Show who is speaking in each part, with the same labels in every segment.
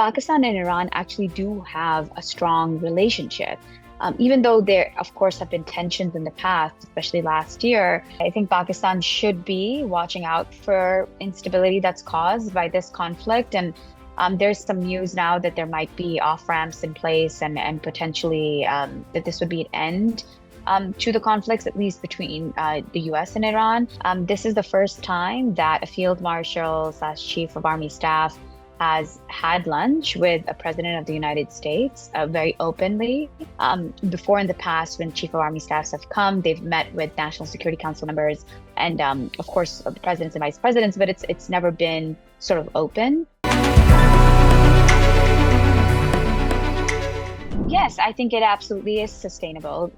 Speaker 1: Pakistan and Iran actually do have a strong relationship. Even though there, of course, have been tensions in the past, especially last year, I think Pakistan should be watching out for instability that's caused by this conflict. And there's some news now that there might be off-ramps in place and potentially that this would be an end to the conflicts, at least between the US and Iran. This is the first time that a field marshal / chief of army staff has had lunch with a president of the United States very openly. Before in the past, when chief of army staffs have come, they've met with National Security Council members and, of course, the presidents and vice presidents, but it's never been sort of open. Yes, I think it absolutely is sustainable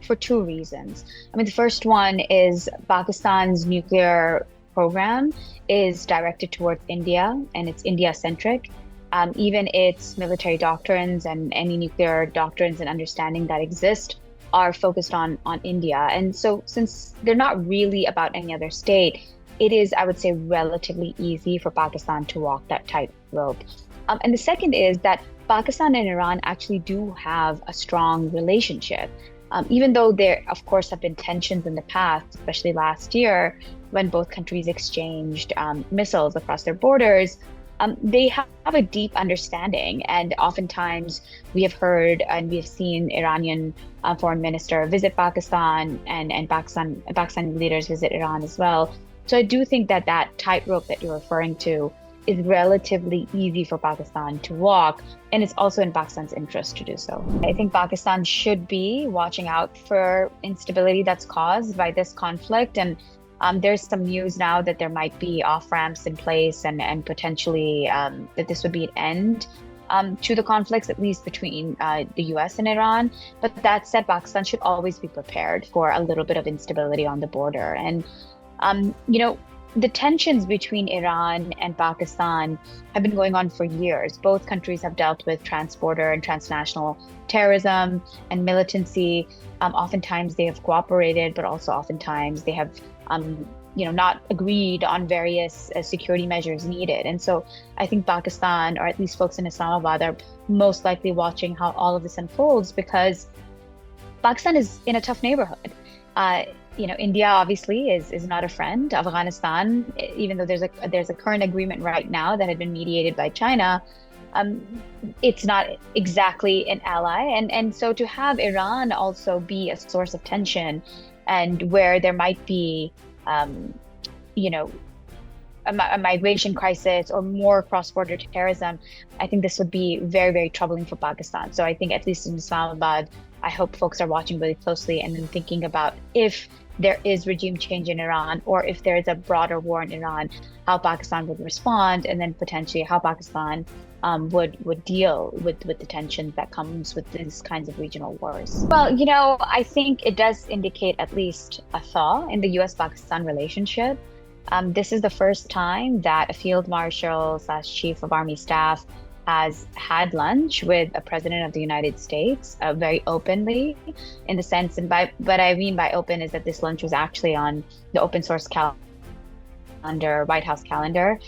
Speaker 1: for two reasons. I mean, the first one is Pakistan's nuclear program is directed towards India, and it's India-centric. Even its military doctrines and any nuclear doctrines and understanding that exist are focused on India. And so since they're not really about any other state, it is, I would say, relatively easy for Pakistan to walk that tightrope. And the second is that Pakistan and Iran actually do have a strong relationship. Even though there, of course, have been tensions in the past, especially last year, when both countries exchanged missiles across their borders, they have a deep understanding. And oftentimes we have heard and we have seen Iranian foreign minister visit Pakistan and Pakistani leaders visit Iran as well. So I do think that that tightrope that you're referring to is relatively easy for Pakistan to walk, and it's also in Pakistan's interest to do so. I think Pakistan should be watching out for instability that's caused by this conflict, and there's some news now that there might be off-ramps in place and potentially that this would be an end to the conflicts, at least between the US and Iran. But that said, Pakistan should always be prepared for a little bit of instability on the border. And, the tensions between Iran and Pakistan have been going on for years. Both countries have dealt with transborder and transnational terrorism and militancy. Oftentimes they have cooperated, but also oftentimes they have, not agreed on various security measures needed. And so I think Pakistan, or at least folks in Islamabad, are most likely watching how all of this unfolds because Pakistan is in a tough neighborhood. India obviously is not a friend. Afghanistan, even though there's a current agreement right now that had been mediated by China, it's not exactly an ally. And so to have Iran also be a source of tension and where there might be, a migration crisis or more cross-border terrorism, I think this would be very, very troubling for Pakistan. So I think at least in Islamabad, I hope folks are watching really closely and then thinking about if there is regime change in Iran or if there is a broader war in Iran, how Pakistan would respond, and then potentially how Pakistan would deal with the tensions that comes with these kinds of regional wars. Well, I think it does indicate at least a thaw in the US-Pakistan relationship. This is the first time that a field marshal / chief of army staff has had lunch with a president of the United States very openly, in the sense, and what I mean by open is that this lunch was actually on the open source calendar, White House calendar.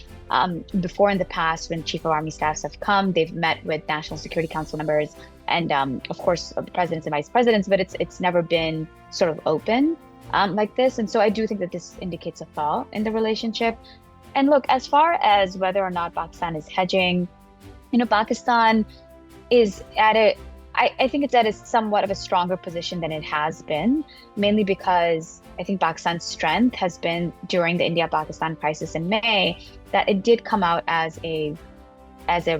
Speaker 1: Before in the past, when chief of army staffs have come, they've met with National Security Council members and, of course, the presidents and vice presidents, but it's never been sort of open like this. And so I do think that this indicates a thaw in the relationship. And look, as far as whether or not Pakistan is hedging, Pakistan is I think it's at a somewhat of a stronger position than it has been, mainly because I think Pakistan's strength has been during the India-Pakistan crisis in May, that it did come out as a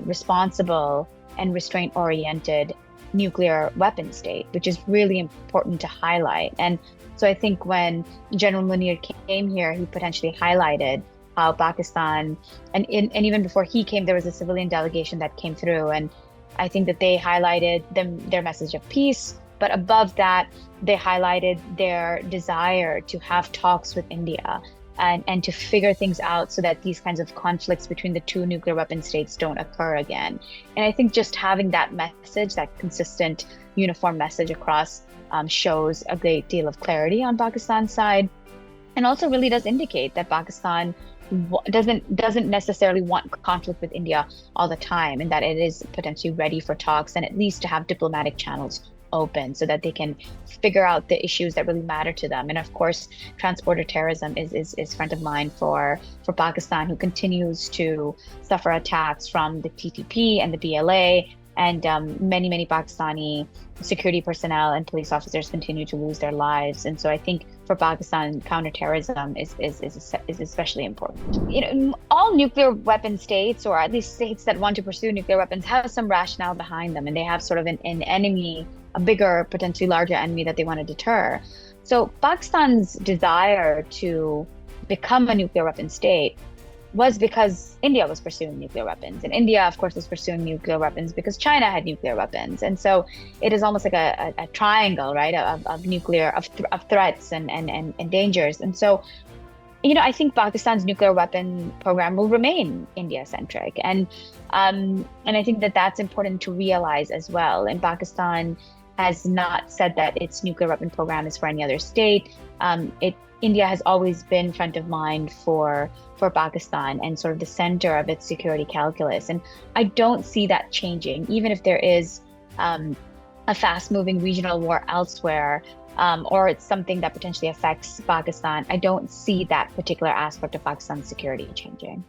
Speaker 1: responsible and restraint-oriented nuclear weapon state, which is really important to highlight. And so I think when General Munir came here, he potentially highlighted how Pakistan, and even before he came, there was a civilian delegation that came through, and I think that they highlighted their message of peace, but above that, they highlighted their desire to have talks with India and to figure things out so that these kinds of conflicts between the two nuclear weapon states don't occur again. And I think just having that message, that consistent, uniform message across, shows a great deal of clarity on Pakistan's side, and also really does indicate that Pakistan doesn't necessarily want conflict with India all the time, and that it is potentially ready for talks and at least to have diplomatic channels open so that they can figure out the issues that really matter to them. And of course, transporter terrorism is front of mind for Pakistan, who continues to suffer attacks from the TTP and the BLA. And many Pakistani security personnel and police officers continue to lose their lives. And so I think for Pakistan, counterterrorism is especially important. All nuclear weapon states, or at least states that want to pursue nuclear weapons, have some rationale behind them, and they have sort of an enemy, a bigger, potentially larger enemy that they want to deter. So Pakistan's desire to become a nuclear weapon state was because India was pursuing nuclear weapons. And India, of course, was pursuing nuclear weapons because China had nuclear weapons. And so it is almost like a triangle, right, of nuclear, of threats and dangers. And so, I think Pakistan's nuclear weapon program will remain India-centric. And I think that that's important to realize as well. And Pakistan has not said that its nuclear weapon program is for any other state. India has always been front of mind for Pakistan and sort of the center of its security calculus. And I don't see that changing, even if there is a fast-moving regional war elsewhere, or it's something that potentially affects Pakistan. I don't see that particular aspect of Pakistan's security changing.